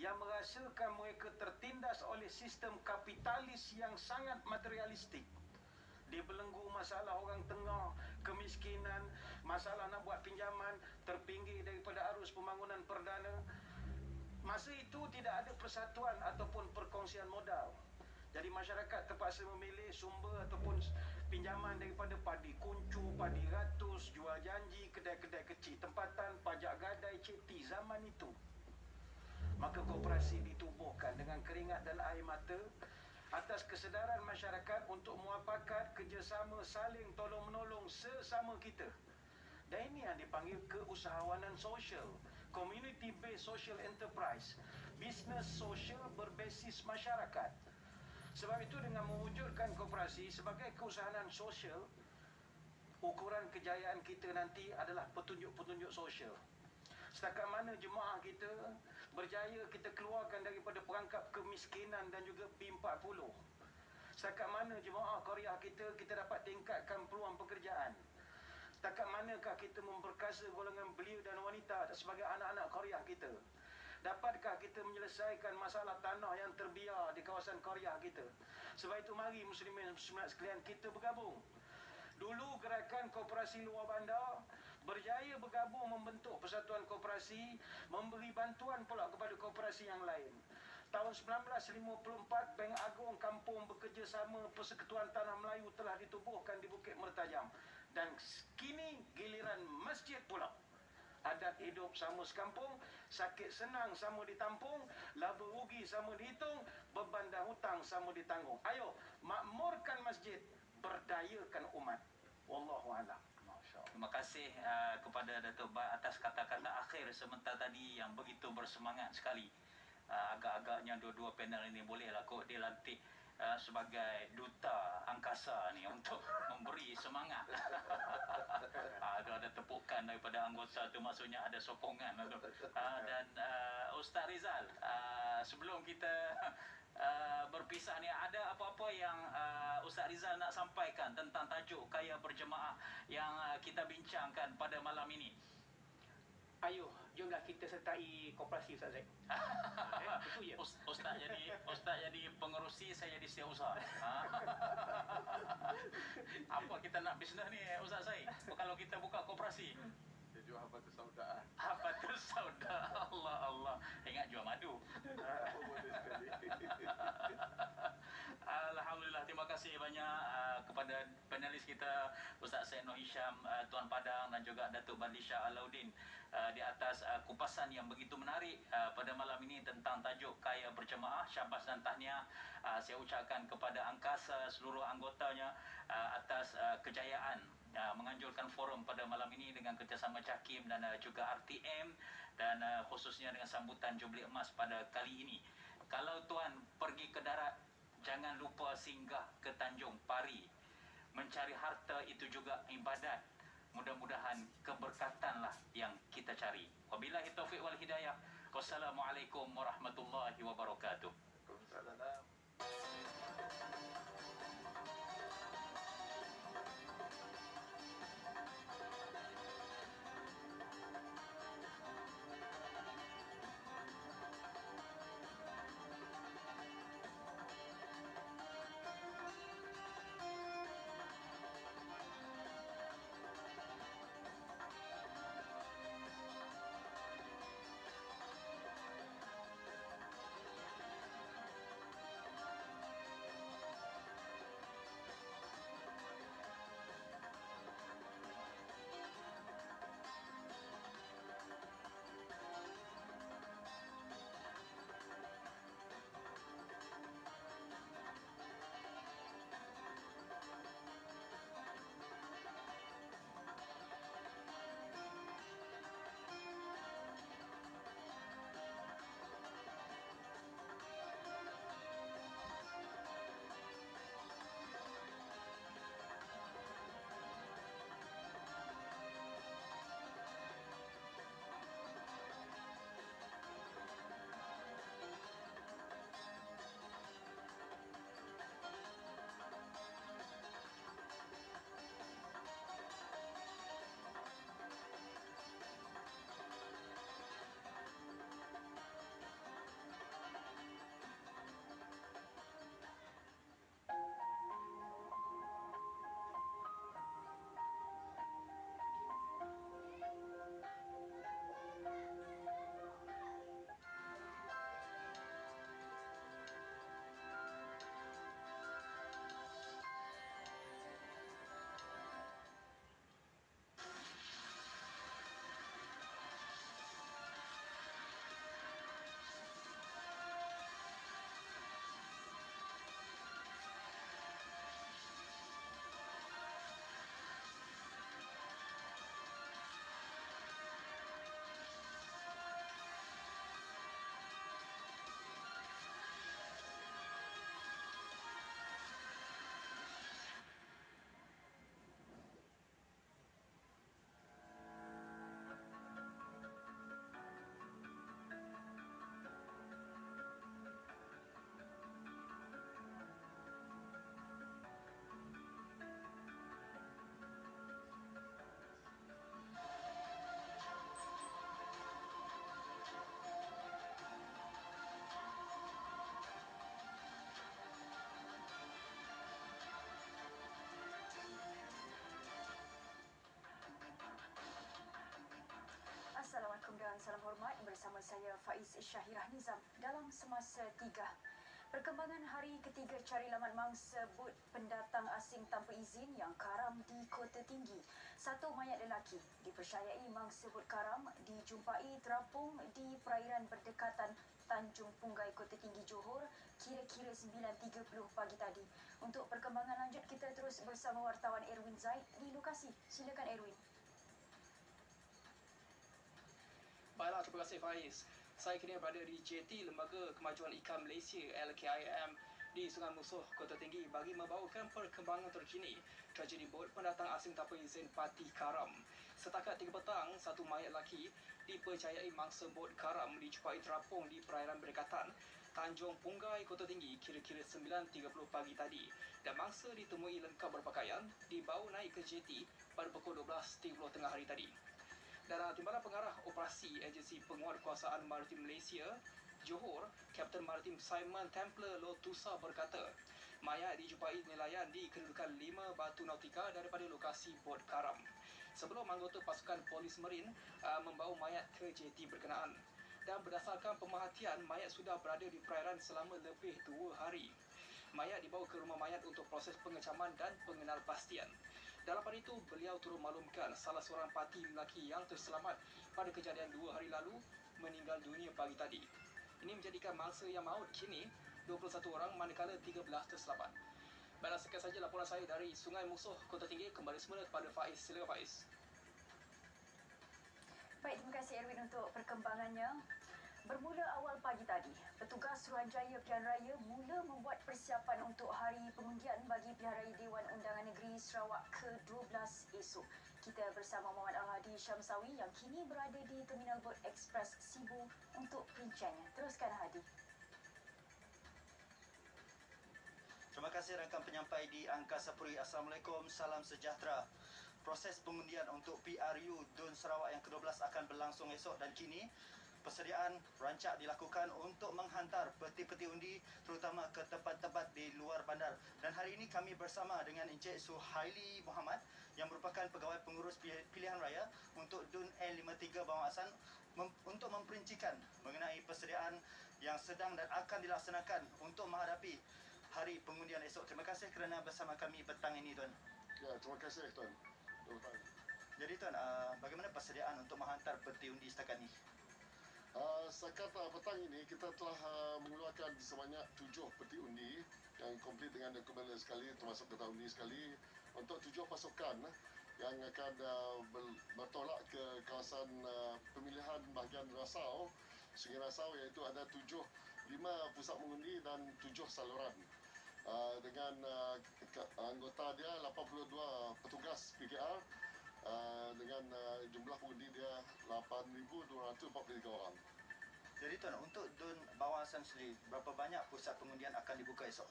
yang merasakan mereka tertindas oleh sistem kapitalis yang sangat materialistik. Dibelenggu masalah orang tengah, kemiskinan, masalah nak buat pinjaman, terpinggir daripada arus pembangunan perdana. Masa itu tidak ada persatuan ataupun perkongsian modal. Jadi masyarakat terpaksa memilih sumber ataupun pinjaman daripada padi kuncu, padi ratus, jual janji, kedai-kedai kecil tempatan, pajak gadai, ceti zaman itu. Maka koperasi ditubuhkan dengan keringat dan air mata atas kesedaran masyarakat untuk muafakat kerjasama saling tolong-menolong sesama kita. Dan ini yang dipanggil keusahawanan sosial, community based social enterprise, bisnes sosial berbasis masyarakat. Sebab itu dengan mewujudkan koperasi sebagai keusahawanan sosial, ukuran kejayaan kita nanti adalah petunjuk-petunjuk sosial. Setakat mana jemaah kita berjaya kita keluarkan daripada perangkap kemiskinan dan juga P40. Setakat mana jemaah Korea kita dapat tingkatkan peluang pekerjaan. Setakat manakah kita memperkasa golongan belia dan wanita sebagai anak-anak Korea kita. Dapatkah kita menyelesaikan masalah tanah yang terbiar di kawasan Korea kita. Sebab itu mari muslimin muslimat sekalian kita bergabung. Dulu gerakan koperasi luar bandar berjaya bergabung membentuk persatuan koperasi, memberi bantuan pula kepada koperasi yang lain. Tahun 1954, Bank Agung Kampung bekerjasama Persekutuan Tanah Melayu telah ditubuhkan di Bukit Mertajam. Dan kini giliran masjid pula. Adat hidup sama sekampung, sakit senang sama ditampung, laba rugi sama dihitung, beban dan hutang sama ditanggung. Ayo, makmurkan masjid, berdayakan umat. Wallahu a'lam. Terima kasih kepada Datuk Bat atas kata-kata akhir sebentar tadi yang begitu bersemangat sekali. Agak-agaknya dua-dua panel ini bolehlah kot dilantik sebagai duta angkasa ni untuk memberi semangat. Ada tepukan daripada anggota tu, maksudnya ada sokongan tu. Dan Ustaz Rizal, sebelum kita berpisah ni, ada apa-apa yang Ustaz Rizal nak sampaikan tentang tajuk Kaya Berjemaah yang kita bincangkan pada malam ini? Ayo, jomlah kita sertai koperasi Ustaz Zaid. Betul ya? Ustaz jadi pengerusi, saya jadi setiausaha. Apa kita nak bisnes ni Ustaz Zaid? Kalau kita buka koperasi, jual Habatus Sauda. Habatus Sauda. Allah. Ingat jual madu. Boleh sekali. Alhamdulillah, terima kasih banyak kepada panelis kita Ustaz Syed Noor Hisham, Tuan Padang dan juga Datuk Badli Shah Alauddin di atas kupasan yang begitu menarik pada malam ini tentang tajuk Kaya Berjemaah. Syabas dan tahniah saya ucapkan kepada Angkasa, seluruh anggotanya atas kejayaan menganjurkan forum pada malam ini dengan kerjasama Cakim dan juga RTM, dan khususnya dengan sambutan Jubli Emas pada kali ini. Kalau tuan pergi ke darat, jangan lupa singgah ke Tanjung Pari. Mencari harta itu juga ibadat. Mudah-mudahan keberkatanlah yang kita cari. Wabillahi taufiq wal hidayah. Wassalamualaikum warahmatullahi wabarakatuh. Waalaikumsalam. saya Faiz Syahirah Nizam dalam Semasa 3. Perkembangan hari ketiga cari lamat mangsa bot pendatang asing tanpa izin yang karam di Kota Tinggi. Satu mayat lelaki dipercayai mangsa bot karam dijumpai terapung di perairan berdekatan Tanjung Punggai, Kota Tinggi, Johor kira-kira 9.30 pagi tadi. Untuk perkembangan lanjut, kita terus bersama wartawan Erwin Zaid di lokasi. Silakan Erwin. Baiklah, terima kasih Faiz. Saya kini berada di JT Lembaga Kemajuan Ikan Malaysia LKIM di Sungai Musuh, Kota Tinggi bagi membawakan perkembangan terkini tragedi bot pendatang asing tanpa izin Pati Karam. Setakat 3 petang, satu mayat lelaki dipercayai mangsa bot karam dijumpai terapung di perairan berdekatan Tanjung Punggai, Kota Tinggi kira-kira 9.30 pagi tadi dan mangsa ditemui lengkap berpakaian dibawa naik ke JT pada pukul 12.30 tengah hari tadi. Dan Timbalan Pengarah Operasi Agensi Penguatkuasaan Maritim Malaysia, Johor, Kapten Maritim Simon Templer Lotusa berkata, mayat dijumpai nelayan di kedudukan 5 batu nautika daripada lokasi bot karam. Sebelum anggota pasukan polis marin membawa mayat ke JT berkenaan. Dan berdasarkan pemerhatian, mayat sudah berada di perairan selama lebih 2 hari. Mayat dibawa ke rumah mayat untuk proses pengecaman dan pengenalpastian. Dalam pada itu, beliau turut maklumkan salah seorang parti lelaki yang terselamat pada kejadian 2 hari lalu meninggal dunia pagi tadi. Ini menjadikan mangsa yang maut kini 21 orang manakala 13 terselamat. Baiklah, sekian saja laporan saya dari Sungai Musuh, Kota Tinggi. Kembali semula kepada Faiz. Silakan Faiz. Baik, terima kasih Erwin untuk perkembangannya. Bermula awal pagi tadi, petugas Suruhanjaya Pilihan Raya mula membuat persiapan untuk hari pengundian bagi Pilihan Raya Dewan Undangan Negeri Sarawak ke-12 esok. Kita bersama Muhammad Al-Hadi Syamsawi yang kini berada di Terminal Bot Express Sibu untuk perinciannya. Teruskan Hadi. Terima kasih rakan penyampai di Angkasa Puri. Assalamualaikum, salam sejahtera. Proses pengundian untuk PRU DUN Sarawak yang ke-12 akan berlangsung esok dan kini persediaan rancak dilakukan untuk menghantar peti-peti undi terutama ke tempat-tempat di luar bandar. Dan hari ini kami bersama dengan Encik Suhaili Muhammad yang merupakan pegawai pengurus pilihan raya untuk DUN L53 Bawang Asan untuk memperincikan mengenai persediaan yang sedang dan akan dilaksanakan untuk menghadapi hari pengundian esok. Terima kasih kerana bersama kami petang ini, Tuan. Ya, terima kasih, Tuan. Jadi, Tuan, bagaimana persediaan untuk menghantar peti undi setakat ini? Setakat petang ini, kita telah mengeluarkan sebanyak 7 peti undi yang komplit dengan dokumen sekali, termasuk kertas undi sekali, untuk 7 pasukan yang akan bertolak ke kawasan pemilihan bahagian Rasau, Sungai Rasau, iaitu ada 5 pusat mengundi dan 7 saluran. Dengan anggota dia 82 petugas PKR dengan jumlah pengundi dia 8,243 orang. Jadi, Tuan, untuk DUN Bawang Asan sendiri, berapa banyak pusat pengundian akan dibuka esok?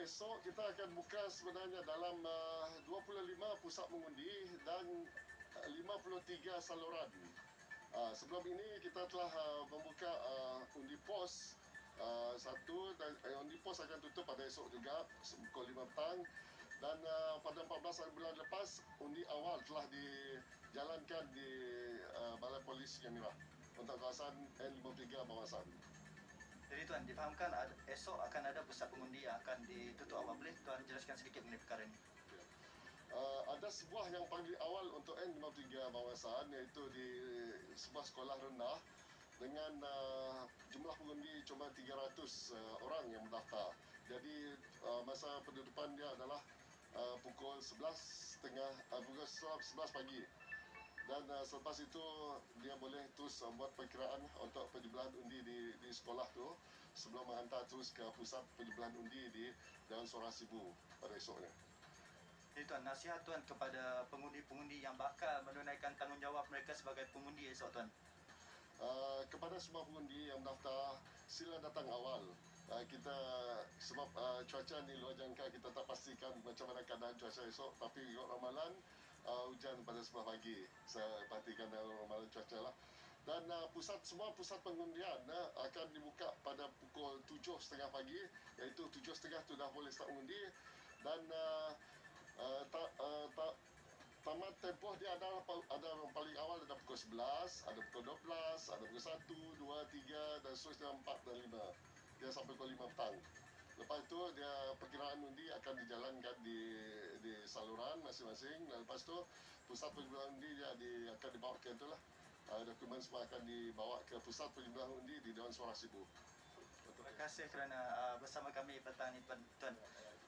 Esok kita akan buka sebenarnya dalam 25 pusat mengundi dan 53 saluran. Sebelum ini kita telah membuka undi pos satu dan undi pos akan tutup pada esok juga pukul 5 petang. Dan pada 14 bulan lepas, undi awal telah dijalankan di Balai Polis Sungai Merah untuk kawasan N53 Bawang Asan. Jadi, Tuan, difahamkan esok akan ada pusat pengundi yang akan ditutup awal. Boleh Tuan jelaskan sedikit mengenai perkara ini? Ada sebuah yang paling awal untuk N53 Bawang Asan, iaitu di sebuah sekolah rendah dengan jumlah pengundi cuma 300 orang yang mendaftar. Jadi masa penutupan dia adalah pukul 11 pagi. Dan selepas itu dia boleh terus buat perkiraan untuk penjumlahan undi di sekolah tu sebelum menghantar terus ke pusat penjumlahan undi di Dewan Suara Sibu pada esoknya. Jadi, Tuan, nasihat Tuan kepada pengundi-pengundi yang bakal menunaikan tanggungjawab mereka sebagai pengundi esok, Tuan. Kepada semua pengundi yang mendaftar, sila datang awal. Kita sebab cuaca ni luar jangka, kita tak pastikan macam mana keadaan cuaca esok, tapi ikut ramalan hujan pada sebelah pagi. Saya perhatikan dalam ramalan cuaca lah. Dan semua pusat pengundian akan dibuka pada pukul 7.30 pagi, iaitu 7.30 tu dah boleh start mengundi. Dan tamat tempoh dia ada yang paling awal ada pukul 11, ada pukul 12, ada pukul 1, 2, 3 dan seterusnya 4 dan 5. Dia sampai pukul 5 petang. Lepas itu dia perkiraan undi akan dijalankan di saluran masing-masing dan lepas itu pusat penjumlahan undi akan dibawa ke itulah. Dokumen semua akan dibawa ke pusat penjumlahan undi di Dewan Suara Sibu. Terima kasih kerana bersama kami petang ini Tuan.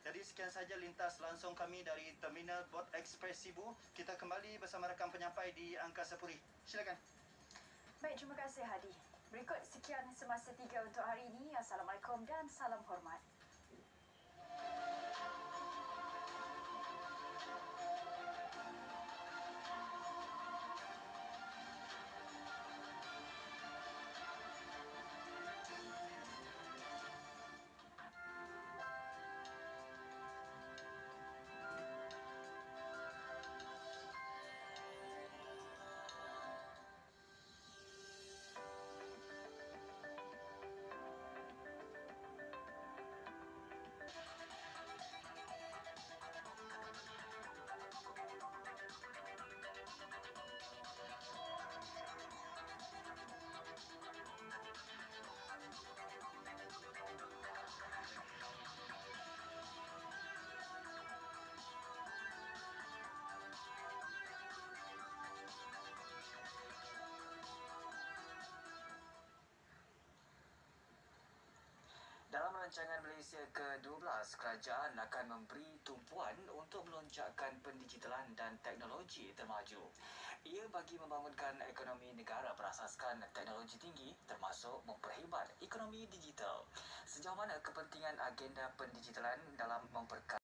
Jadi sekian saja lintas langsung kami dari Terminal Bot Express Sibu. Kita kembali bersama rakan penyampai di Angkasa Puri. Silakan. Baik, terima kasih Hadi. Berikut sekian Semasa 3 untuk hari ini. Assalamualaikum dan salam hormat. Dalam rancangan Malaysia ke-12, kerajaan akan memberi tumpuan untuk melonjakkan pendigitalan dan teknologi termaju. Ia bagi membangunkan ekonomi negara berasaskan teknologi tinggi termasuk memperhebat ekonomi digital. Sejauh mana kepentingan agenda pendigitalan dalam memperkaya